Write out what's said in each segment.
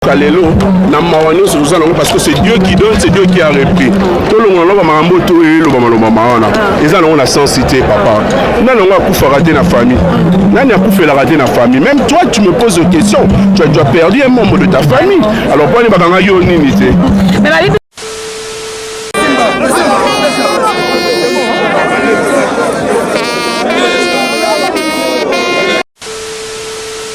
Kalelo na mawani sur ça parce que c'est Dieu qui donne, c'est Dieu qui a repris. Tout le monde va marambo tout et le maman et ça on a sensité papa. Nani on a coup rater la famille. Nani a coup fait la rater la famille. Même toi tu me poses une question. Tu as perdu un membre de ta famille. Alors pourquoi ne pas gagner yo unité? Mais la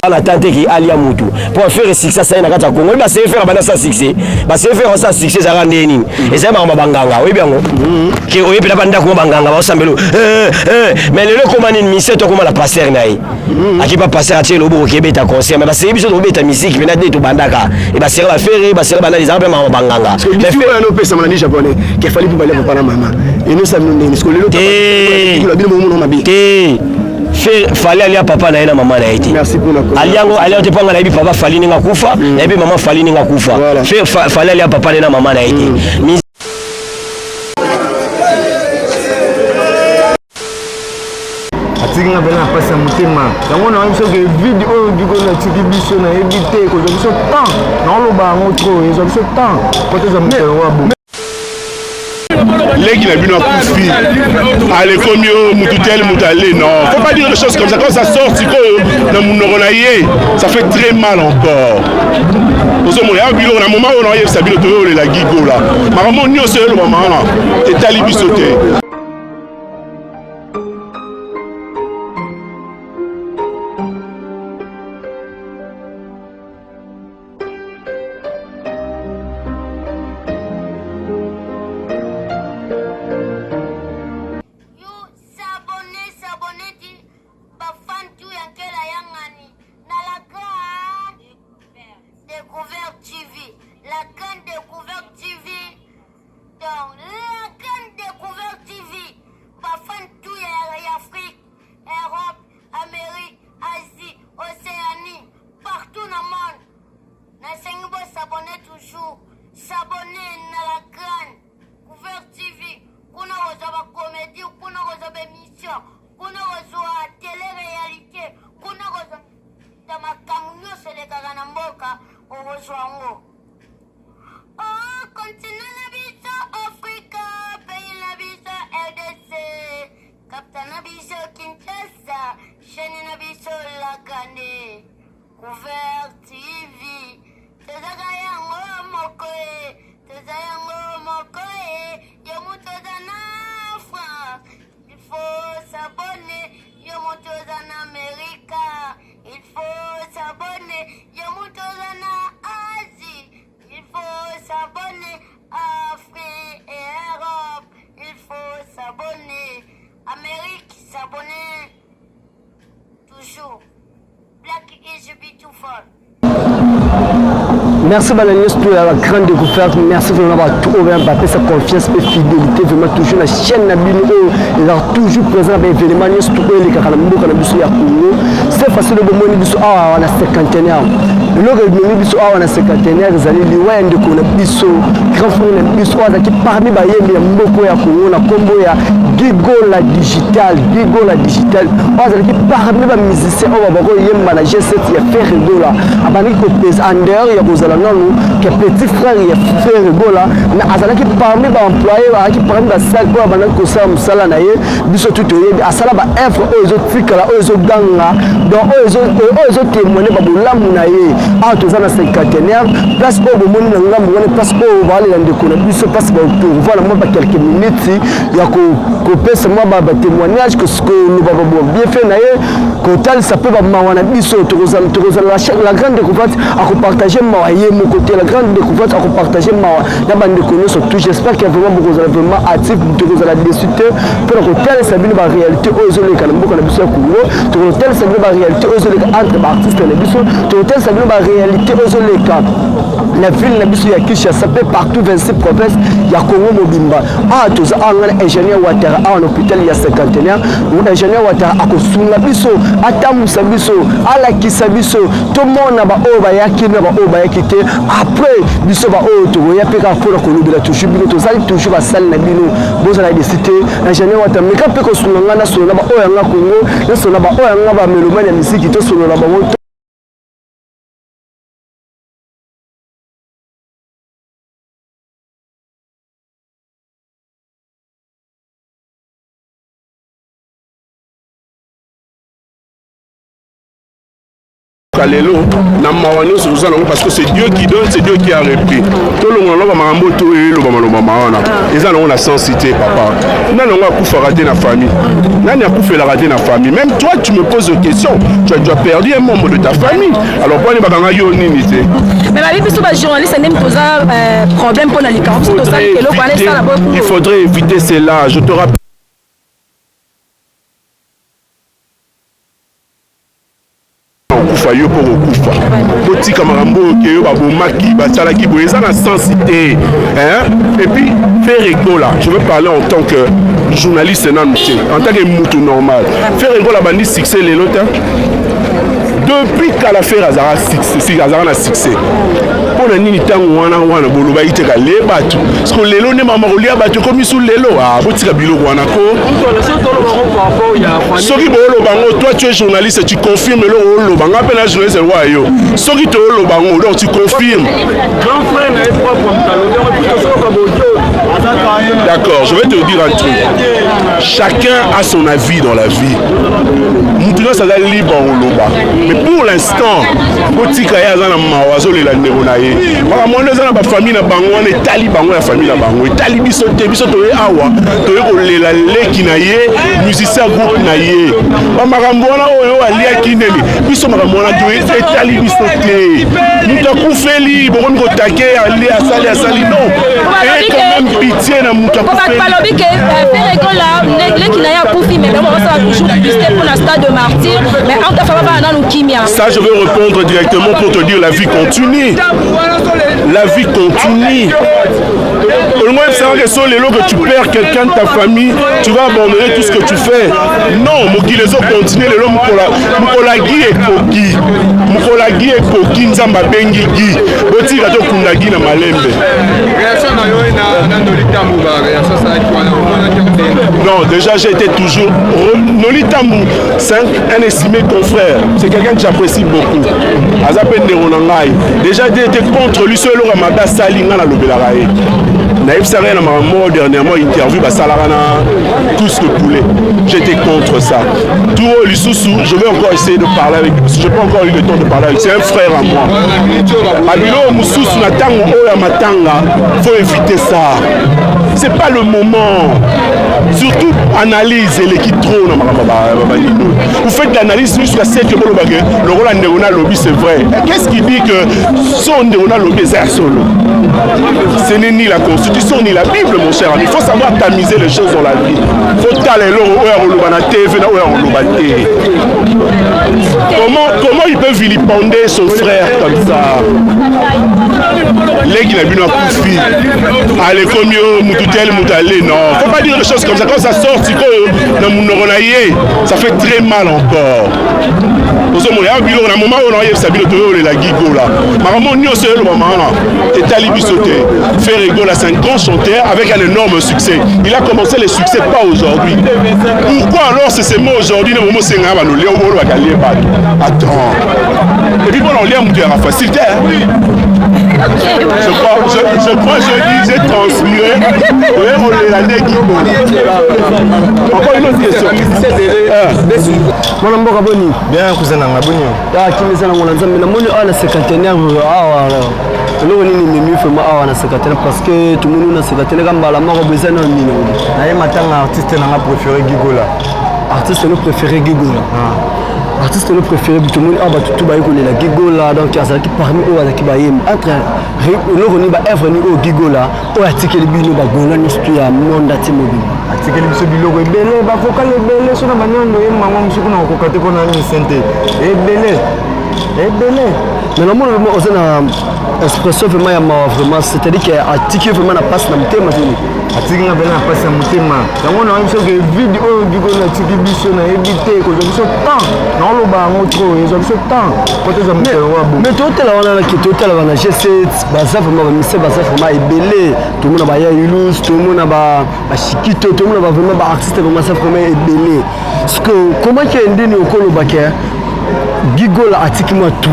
la tante qui alia mutu pour faire succès ça na kata Congo ba c'est faire bana ça succès ba c'est faire ça succès ça rendre nini et ça mama banganga oui bien que oui pela banda ko banganga ba sambelo mais le comment ni mission to comment la passer naï aki pas passer à tirer le beau kebeta concert mais ba c'est biso to beta musique mais na de to bandaka et ba c'est la faire ba c'est bana les arbres mama banganga mais fait un peu ça mani japonais qu'il fallait pour aller pour para mama et nous ça nous parce que le fallait aller à papa na maman na été. Merci pour la Aliango aller te panga na bi papa fallait ninga kufa na bi maman fallait ninga kufa. Fallait aller à papa na maman na été. Atinga bena pasa mutema. Yango na biso ke vidéo diko na tiki biso na ebité ko biso temps. Na lo ba ngotro ezo biso temps. Côté za mutema wa bu. Les qui n'a vu notre fille, allez comme Moutoutel, Moutale, non. Faut pas dire des choses comme ça. Quand ça sort, ça fait très mal encore. Il y a un moment où on a eu sa ville de la gigo là. Maman, nous sommes le moment là. Et talibi sauté. Découverte TV, la grande découverte TV. Donc, la grande découverte TV, Bafan tout Afrique, Europe, Amérique, Asie, Océanie, partout dans le monde. N'enseignez s'abonner toujours, s'abonner à la grande découverte TV. Qu'on a reçu comédie, qu'on a reçu émission, qu'on a reçu télé-réalité, qu'on a reçu dans ma camoufle, c'est les Kaganamboka. Oh, continue la vie Africa, pays la vie RDC, Captain la vie Kinshasa, chaîne la vie la Gane, Couvert TV, Tezayango Mokoe, Tezayango Mokoe, Yomutozana France, il faut s'abonner, Yomutozana Amérique, il faut s'abonner, Yomutozana Asie, il faut s'abonner Afrique et Europe, il faut s'abonner Amérique, s'abonner toujours. Black is beautiful. Merci Balanios pour la grande découverte. Merci vraiment d'avoir tout ouvert, pour sa confiance et fidélité. Vraiment toujours la chaîne Nabino, il est toujours présent avec événements. Nous sommes tous les Karambo, c'est facile de mener biso à la cinquantenaire. Le revenu biso à la cinquantenaire, ils allaient loin de connaître biso. Grand frère biso à qui parmi les Mboko ya Congo, la combo ya Gigo la digital, Gigo la digital. Ils allaient qui parmi les musiciens, on va voir y manager cette ya faire rigola. Abani ko pèse under ya bozala nanu que petit frère ya faire rigola. Na azala qui parmi les employés, qui parmi la salle pour abana ko sa musala na ye, biso tout yebi asala ba info ozo fikala ozo ganga. Donc ozo témoigner ba bolamu na ye. Ah tozana cinquantenaire, place au bomoni na ngambo wana place au vale la ndeko na biso passe ba voilà moi ba quelques minutes ya ko pèse moi ba témoignage que ce que nous va bien fait na ye ko tal ça peut ba mawana biso la grande découverte à partager ma mon côté la grande découverte à partager ma la bande de connaissances surtout j'espère qu'il y a vraiment beaucoup vraiment actif de la décidé pour que tel ça bien la réalité aux les calambo qu'on a besoin Congo pour tel ça bien la réalité aux les entre artistes les biso pour tel ça bien la réalité aux les cas la ville la biso ya Kinshasa peut partout 26 provinces ya Congo mobimba ah tous un ingénieur Ouattara à un hôpital il y a cinquantenaire ou ingénieur Ouattara à kosunga biso atamusa biso ala kisabiso tout le monde na ba oba yaki na ba oba yaki te après biso ba oto ya peka pour ko lobela toujours bino to sali toujours ba sali na bino boza na décité ingénieur Ouattara mais quand peko sunga na solo na ba oya nga Congo na solo na ba oya nga ba melomane ya misiki to solo na ba Kalelo na mawani sur ça parce que c'est Dieu qui donne, c'est Dieu qui a repris. Tout le monde va marambo tout et le bama maana. Et ça on a sensité papa. Non on va couper rater la famille. Non on a couper la rater la famille. Même toi tu me poses des questions. Tu as perdu un membre de ta famille. Alors pour les baganga yo nini. Mais ma vie plus souvent journaliste n'est pas problème pour les camps. Il faudrait éviter cela. Je te rappelle. Yo pour okufa botika marambo ke yo babomaki basalaki boye ça na sensité hein et puis faire rigola je veux parler en tant que journaliste en tant que mutu normal faire rigola bandi succès les lots depuis qu'à l'affaire Azara succès Azara na succès pour le nini tango wana boloba iteka le batu parce que lelo ne mama kolia batu comme sous lelo ah botika biloko wana ko soki bolo bango toi tu es journaliste tu confirmes le lo bango appelle un journaliste roi yo soki to lo bango donc tu confirmes d'accord je vais te dire un truc chacun a son avis dans la vie mutuno ça va libre en loba mais pour l'instant botika ya za na mawazo le la ndero voilà moi nous avons famille na bango on est tali bango la famille na bango tali biso to awa to ko lela leki na ye musicien groupe na ye ba makambo na oyo alia kineli biso makambo na to tali biso te muta kufeli bokon ko take ali asali non et quand même pitié na muta kufeli ba lobi ke faire là leki na ya kufi mais on va toujours publicité pour la stade de martyr mais en ta fava na kimia ça je vais répondre directement pour te dire la vie continue. La vie continue. Au moins, c'est les lots que tu perds quelqu'un de ta famille, tu vas abandonner tout ce que tu fais. Non, les autres continuent, les lots, Moukolagi et Koki. Moukolagi et Koki, Nzamba Bengi Gi. Boti Rato Kundagi na Malembe. Non, déjà j'ai été toujours. Nolitambu, c'est un estimé confrère. C'est quelqu'un que j'apprécie beaucoup. Azapen Neronangai. Déjà j'ai été contre lui, seul Ramada Salinga na Lobelarae. Naïf Saré na maman dernièrement interview Basalarana tous le poulet. J'étais contre ça. Tout Lissousou, je vais encore essayer de parler avec lui. Je n'ai pas encore eu le temps de parler avec lui. C'est un frère à moi. Abilo Moussous Natango Oya Matanga, faut éviter ça. C'est pas le moment. Surtout analyse l'équipe trop. Vous faites l'analyse jusqu'à 7 que le rôle de lobby c'est vrai. Qu'est-ce qui dit que son de lobby est solo? Ce n'est ni la Constitution ni la Bible, mon cher ami. Il faut savoir tamiser les choses dans la vie. Il faut taler comment il peut vilipender son frère comme ça? Les qui n'a vu nos coups allez comme Moutoutel, Moutale, non. Faut pas dire des choses comme ça. Quand ça sort, ça fait très mal encore. Un moment où on a Sabine la Guigo là. Maman, nous sommes le moment là. Et Talibi sauté. Ferrigo là, c'est un grand chanteur avec un énorme succès. Il a commencé les succès pas aujourd'hui. Pourquoi alors c'est ces mots aujourd'hui? Le moment c'est un nous attends. Et puis bon, on lit un mouton à facilité. Je crois, je disais transpirer. Oui, on est la Guigo. Encore une autre question. Mon mboka boni. Bien cousin na boni. Ah kimisa na mwana nzambe na moni ala secrétaire awa. Lelo nini mimi fema awa na secrétaire parce que tout le monde na secrétaire kamba la mako besoin na nini. Na ye matanga artiste na nga préféré Gigola. Artiste le préféré Gigola. Artiste le préféré tout le monde aba tout ba yiko la Gigola donc ça qui parmi eux avec ba yem entre le roni ba œuvre ni o Gigola o atikeli bino ba gona ni stu ya monde timobi. Atikeli biso biloko ebele ba vocal ebele so na banano ye mama musuku na kokate ko na ni sente ebele. Mais le monde aussi na expression vraiment ya vraiment c'est-à-dire que atiki vraiment na passe na mutema tini. Atiki na bela passe na mutema. Yango na biso ke vidéo Gigola tiki biso na ebité ko biso temps. Na lo ba ngotro yezo biso temps. Côté za mutero wa bo. Mais total wana ki total wana G7 baza vraiment mise baza vraiment ebele. Tout le monde ba ya ilus, tout le monde ba shikito, tout le monde ba vraiment ba artiste vraiment ça vraiment ebele. Parce que comment que ndeni okolo baké Gigola atiki moi tout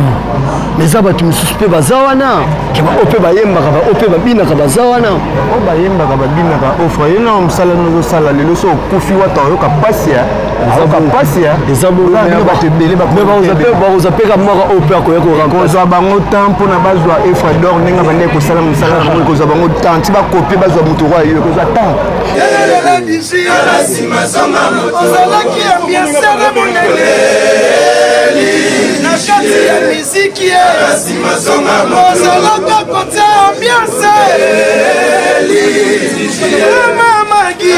mais ça va tu me suspect bazawana ke ba ope ba yemba ka ba ope ba bina ka bazawana o ba yemba ka ba bina ka offre yena msala no sala lelo so kufi wata yo ka pasia ezabo ba te belé ba vous appelez ka moi ope ko yako remplacer ko bango temps pour na bazwa effre d'or ninga bande ko sala msala ko zo bango temps ti ba copier bazwa mutu roi yo ko za temps na kati ya miziki ozalaka kotia ambiance mamamagi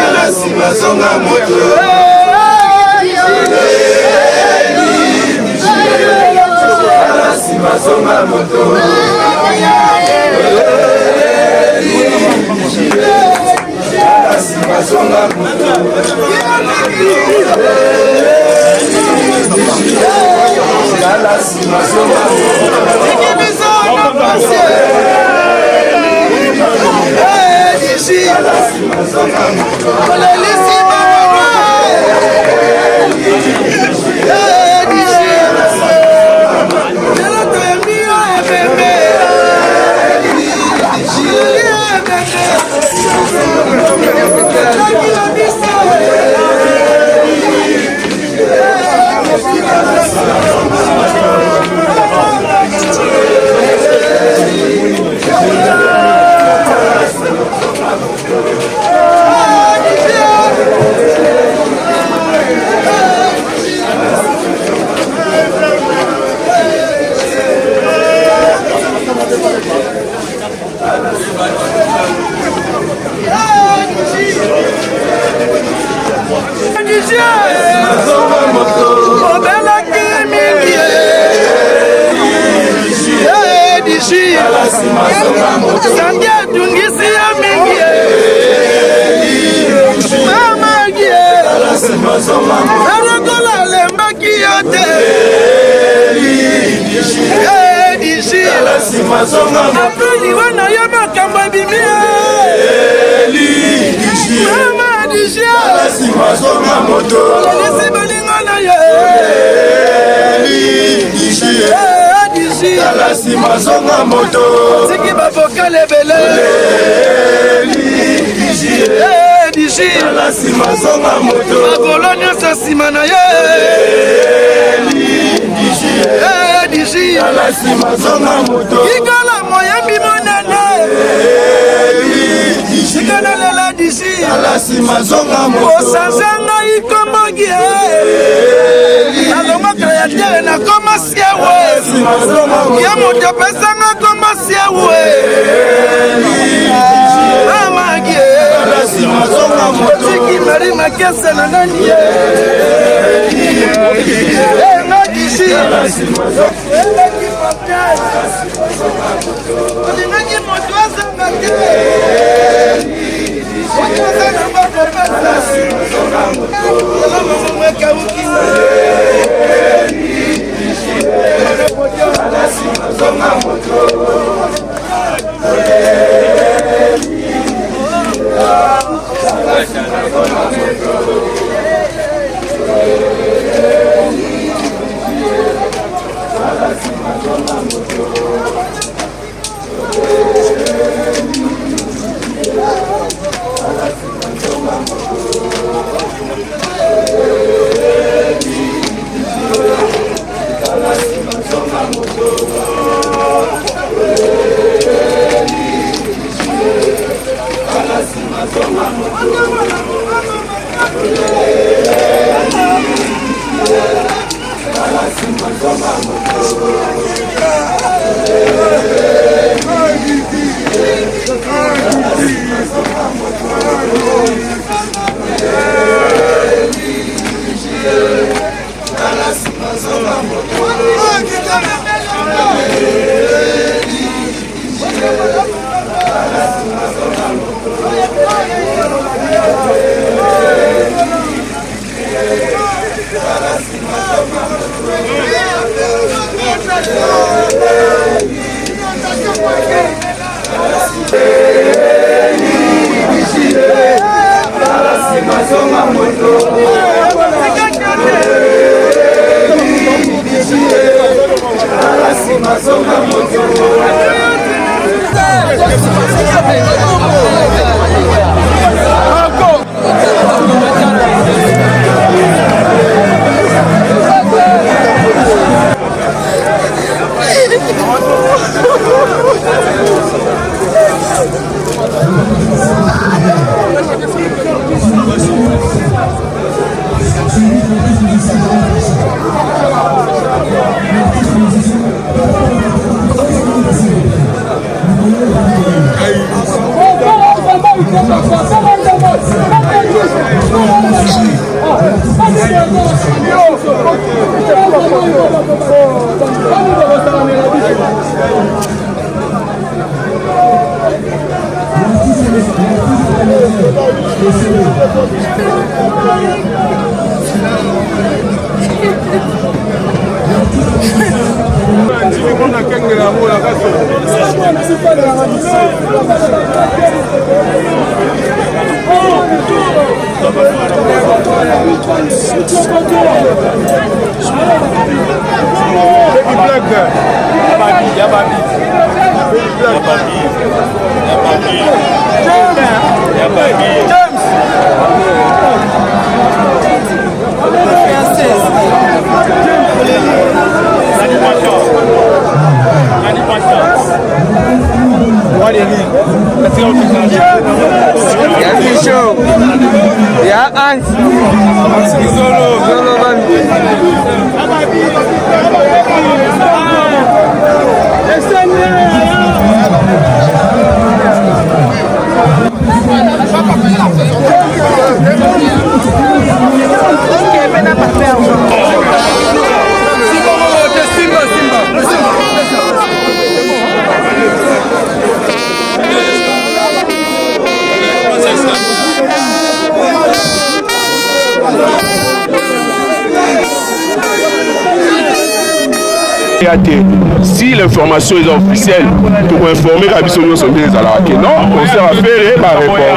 Si l'information est officielle, pour informer la mission de sondés à la non, on sert à faire et à reporter.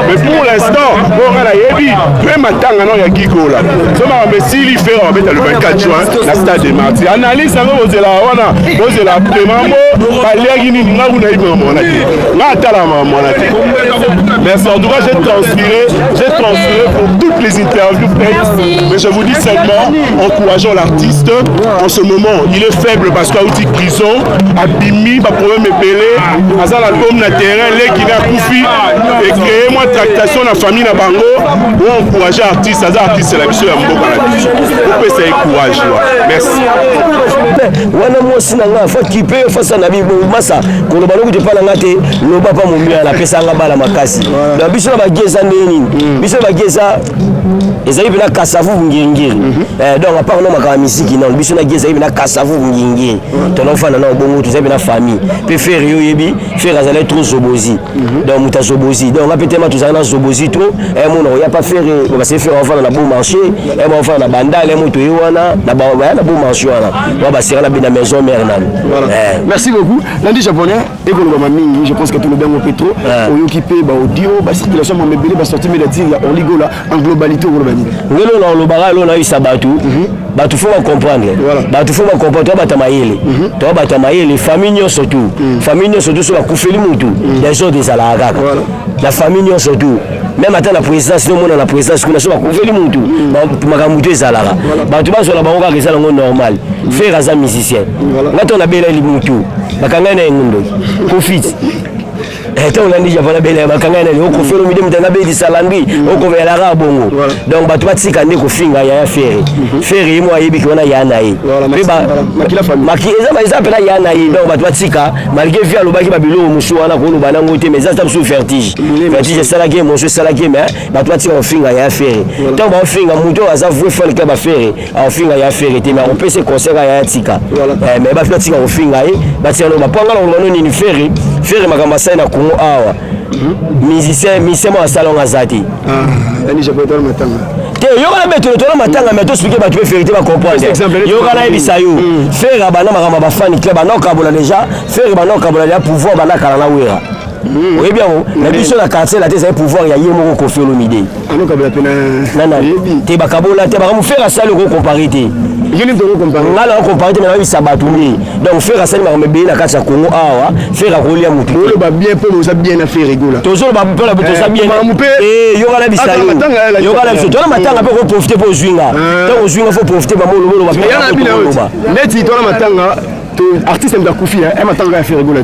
Mais pour l'instant, on a la Yebi, même à Tangana, il y a Gigola. Mais s'il y fait, on va mettre le 24 juin, la stade des Martyrs. Analyse, ça va vous dire là, on a la prémamo, merci. En tout cas, j'ai transféré pour toutes les interviews faites. Mais je vous dis seulement, encourageons l'artiste. En ce moment, il est faible parce qu'il y a une prison, à Bimi, pas problème épelé, à ça l'album na terrain, les qui vient Koufi, et créer moi tractation dans la famille na Bango, pour encourager l'artiste, à ça l'artiste c'est la mission à Mboka. Vous pouvez essayer courage. Merci. Wana moi sinanga faut kiper face à nabi massa ko lo baloko te pala ngate lo papa mo mia la pesa nga bala makasi na biso na bageza neni biso bageza ezali bina kasavu ngingiri donc apart no makama misiki non biso na geza bina kasavu ngingiri to no fana na bongo to bina famille pe faire yo yebi faire azali trop zobozi donc muta zobozi donc apete ma to zana zobozi trop et mon ya pas faire on va se faire enfin na bon marché et bon enfin na bandale moto yowana na ba na bon marché wana on va se la bina maison mère nan. Merci beaucoup. Lundi japonais et je pense que tout le bien au pétro au occupé ba audio ba circulation mon mebele ba sortie médiatique on ligola en globalité au Rwanda. Ngelo na lobara lo na isa batu batu faut comprendre batu faut comprendre to bata mayele to bata mayele famille surtout so ba kufeli mutu ya zo des alaka la famille surtout même attends la présidence no mona la présidence kuna so ba kufeli mutu makamutu ezalaka batu baso la bango ka ezala ngo normal faire as musicien ngato na bela limutu bakangana ngundo profit eto landi javala bela bakangana ni oko fero midem tanga be di salandi oko vela ra bongo donc batu batika ndi ko finga ya fere mo ayebi ki wana ya na yi ba makila famille makila eza pela ya na yi donc batu batika malgré via lobaki babilo musu wana ko lobana ngote mais ça tape sous vertige salaki mo so salaki mais batu batika ko finga ya fere donc ba finga muto aza voué faire que ba fere a finga ya fere te mais on peut se concert ya tika mais ba batika ko finga yi batia no ba panga no ni fere makamba sai na awa musicien mo salon azati ani je peux dormir matanga te yo kana beto to matanga mais to expliquer ba tu vérité ba comprendre yo kana ebisa yo faire bana makamba ba fan club bana kabola déjà faire bana kabola ya pouvoir bana kala na wera oui bien la biso la quartier la tesa pouvoir ya yemo ko Olomide ano kabola pena nana te ba kabola te ba mu faire ça le comparité Yeni ndongo comparer. Ngala comparer te na bisa batu ni. Donc faire asali ma me na kati ya Congo awa, faire kolia mutu. Olo ba bien po moza bien na faire rigolo. Toujours ba pe la beto sa bien. Yoga la bisa yo. Yoga la bisa. Tona matanga pe profiter pour zwinga. Donc zwinga faut profiter ba molo ba. Yana bina neti tona matanga. Artiste Mbakufi, elle m'attend à faire rigoler.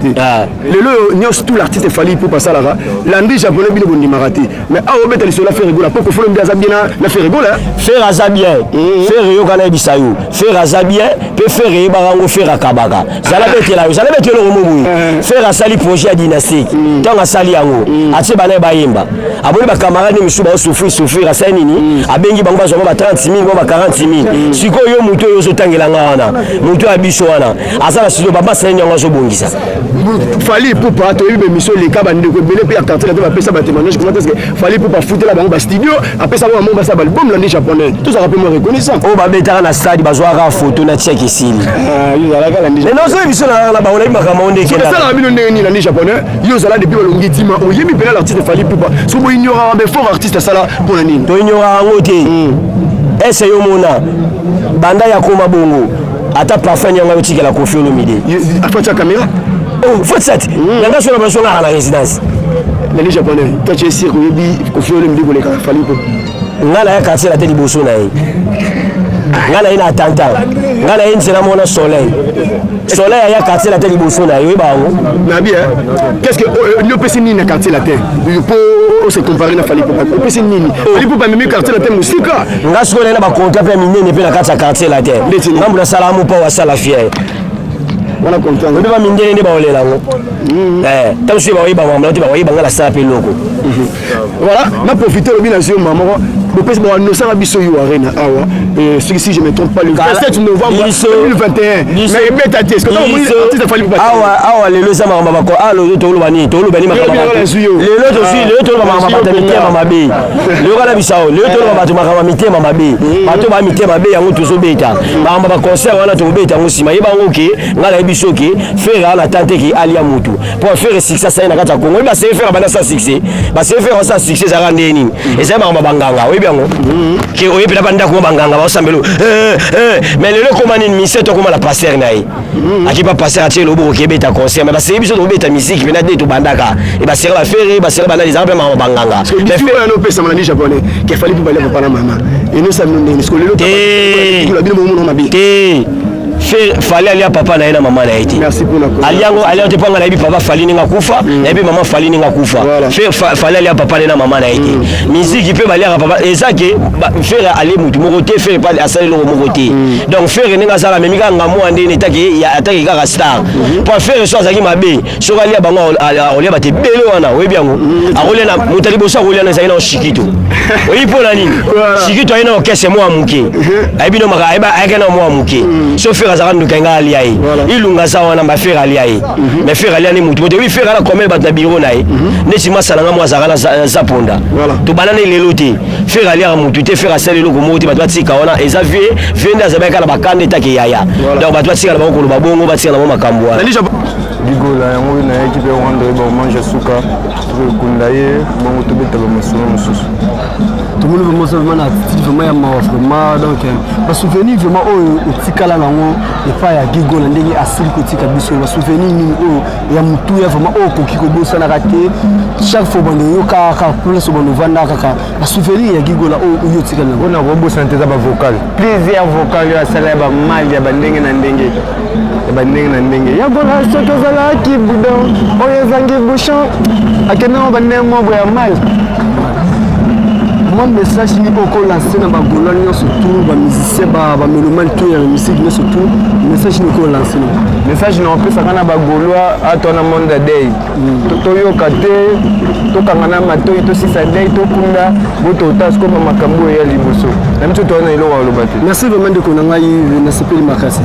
Le nios tout l'artiste fallait pour passer là. L'andri japonais bien bon maraté. Mais ah on met les cela faire rigoler. Pourquoi faut le bien la faire rigoler? Faire azabien, faire yoga na bisayo, faire azabien, peut faire barango faire kabaka. Zala bete là, zala bete le romo. Faire asali projet dynastique. Tant asali yango, atie bana bayemba. Aboli ba camarade ni misuba souffrir asali nini? Abengi bango bazo ba 30 000, ba 40 000. Siko yo muto yo zotangela ngana. Muto abiso wana. Azala studio baba sa nyanga zo bongisa. Fallait pour pas to yebe mission les ka bande ko belé pe quartier là ba pesa ba témoignage comment est-ce que fallait pour pas foutre là bango ba studio après ça ba mo ba sa album l'année japonais. Tout ça rappelle-moi reconnaissant. Oh ba betara na stade bazoara photo na check ici. Yo zala ka l'année. Mais non so mission na ba ona imaka monde ke. Ça la bino ndeni l'année japonais. Yo zala depuis ba longi tima. O yemi pe l'artiste fallait pour pas. So bo ignora ba fort artiste ça là pour la nini. To ignora ngote. Ese yo mona. Banda ya koma bongo. Ata parfum nyanga yotika la Koffi Olomide. Afacha caméra. Oh, faut ça. Nanga sur la personne à la résidence. Les japonais, toi tu es sûr que Koffi Olomide pour les fallait pour. Ngala ya quartier la tête bosso na yi. Ngala ina atanta. Ngala ina c'est la mona soleil. Soleil ya quartier la tête bosso na yi ba ngo. Na bien. Qu'est-ce que nous peut signer na quartier la tête? Pour se comparer na fallait pour pas. Peut signer ni. Fallait pour pas même quartier la tête musika. Nga soleil na ba contrat pe minene pe na quartier la tête. Ngambu na salamu pa wa sala fier. On a content. On va miner ne ba olela ngo. Tant que ba yiba mama, ba yiba ngala sa pe loko. Voilà, n'a profité le bien sur maman. Le PS bon nous ça biso yo arena awa et si je me trompe pas le 27 novembre 2021. Mais beta test que artiste fallait pas. Awa le lo sama mama ko alo to lo bani makama. Le lo to mama ba mitema mabe. Le kala bisao, le to ba to makama mitema mabe. Ba to ba mitema mabe yango to so beta. Ba mama ba concert wana to beta ngo sima yeba ngo ke ngala biso ke faire na tante ki alia mutu. Pour faire succès ça na kata Congo ba se faire bana ça succès. Ba se faire ça succès za rande nini. Et ça mama banganga. Biango ke oye pela banda ko banganga ba osambelo mais le komani mise to koma la passer nayi aki pa passer atie lo bo ke beta concert mais ba se biso to beta musique pena de to bandaka e ba sera la faire ba sera bana les armes ma banganga mais fait no pesa malani japonais ke fallait pour baler papa na mama et nous ça nous parce que le to la bino mo na bi fallait aller à papa na ina mama na iti. Merci pour la aliango te panga na bi papa fallait ninga kufa na bi maman fallait ninga kufa fallait aller à papa na mama na iti musique peut aller à papa et ça que faire aller mutu mokoté faire pas asali lo mokoté donc faire ninga sala même ka ngamu ande ne taki ya ataki ka star pour faire chose aki mabe so ali bango olia bate belo wana we biango akolia na mutali bosa akolia na zaina shikito oui pour la nini shikito ina okese mo amuke aibino maka aiba akena mo amuke so faire azarando kanga aliai ilunga sawa na mafere aliai mais faire aliai ni mutu oui faire ala comme ba biro nae nesi masala nga azarana zaponda to banana lelo te faire aliai mutu te faire asali loko moti ba tika ona eza vie venda zabeka na bakande take yaya donc ba tika na bakolo babongo ba tika na makambo wana Bigola yango na équipe ya Rwanda ba manje suka kundaye bongo to beta ba masuno mususu tout le monde vraiment na attitude vraiment ya ma vraiment donc ba souvenir vraiment o tikala nango et pas ya Gigola ndenge asili ko tika biso ba souvenir ni o ya mutu ya vraiment o ko kiko bosa na raté chaque fois bando yo ka plus bando vanda kaka ba souvenir ya Gigola o yo tika nango na robo santé za ba vocal plaisir vocal ya sala ba mal ya bandenge na ndenge ya gola soto zala ki budon oye zangi bouchon akena banemo bo ya mal mon message ni oko lancer na ba gola ni surtout ba musicien ba mélomane tout ya musique mais surtout message ni oko lancer message na opesa kana ba golwa atona monde day to yoka te to kangana matoi to sisa day to kunda boto tasko makambo ya liboso na mtu to na ilo wa lobate merci vraiment de konanga yi na sepeli makasi.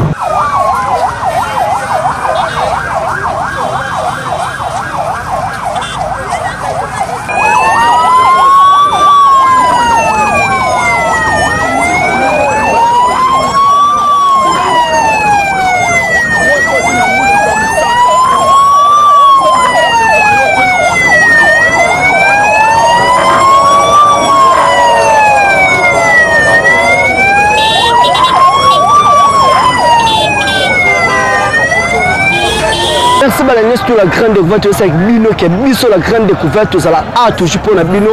surtout la grande découverte avec Bino qui est biso la grande découverte aux la a toujours pour la Bino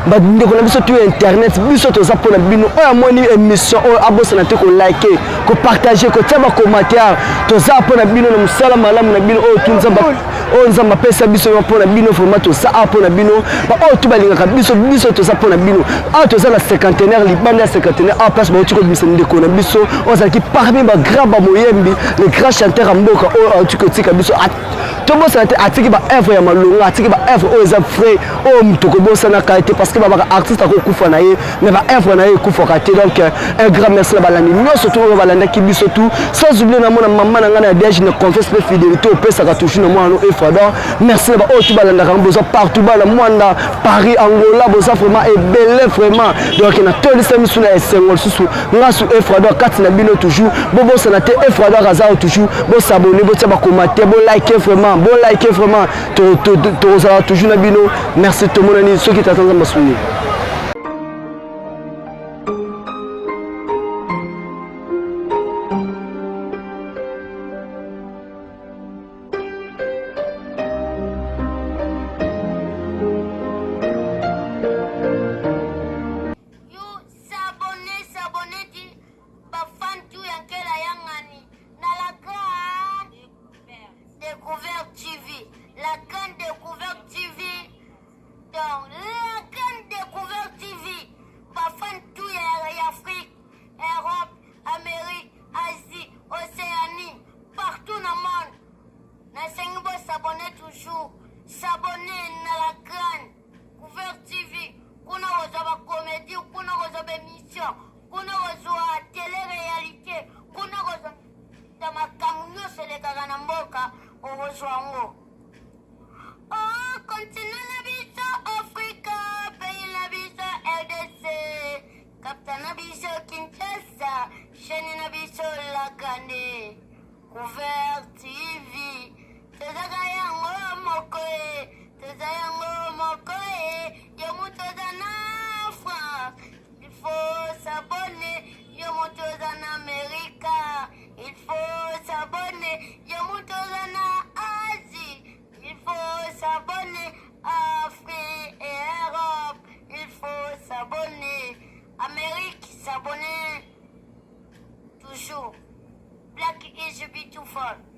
ba ndeko na biso tout internet biso to za pour la Bino o ya moni émission o abosa na te ko liker ko partager ko taba commentaire to za pour la Bino na musala malamu na Bino o tunza ba o nzamba pesa biso pour la Bino format to za pour la Bino ba o to balinga biso to za pour la Bino a to za la cinquantenaire libanda cinquantenaire a place ba to ko biso ndeko na biso o za ki parmi ba graba moyembi les grands chanteurs à mboka o tu ko tika biso to bosa na te atiki ba œuvre ya malonga atiki ba œuvre o za frère o mtoko bosa na qualité parce que ba artiste ko kufa na ye mais ba œuvre na ye kufa qualité donc un grand merci la balani non surtout ba balanda ki biso tout sans oublier na mona maman na ngana DG ne confesse pe fidélité au pesa ka toucher na moi no e fada merci ba o tu balanda ka bosa partout ba la mwanda Paris Angola bosa vraiment et belle vraiment donc na tolisa misu na esengol susu ngasu e fada kati na bino toujours bo bosa na te e fada raza toujours bo s'abonner bo taba commenter bo liker vraiment bo liker vraiment to toujours na bino merci tout le monde ceux qui t'attendent à soutenir. Découverte TV, la grande découverte TV. Donc, la grande découverte TV, bafan tout Afrique, Europe, Amérique, Asie, Océanie, partout dans le monde. N'a pas s'abonner toujours, s'abonner à la grande découverte TV. Kuna reçoit comédie, kuna reçoit émission, kuna reçoit télé-réalité, kuna reçoit dans ma camion c'est les Kaganamboka. Oh, continent Nabiso, Africa, pays Nabiso, RDC, Captain Nabiso, Kinshasa, chaîne Nabiso, Lagane, Couvert TV, Tezayango Mokoe, Tezayango Mokoe, Yomutozana France, il faut s'abonner, Yomutozana Amérique, il faut s'abonner, Yomutozana Asie, il faut s'abonner Afrique et Europe, il faut s'abonner Amérique, s'abonner toujours. Black is a beautiful.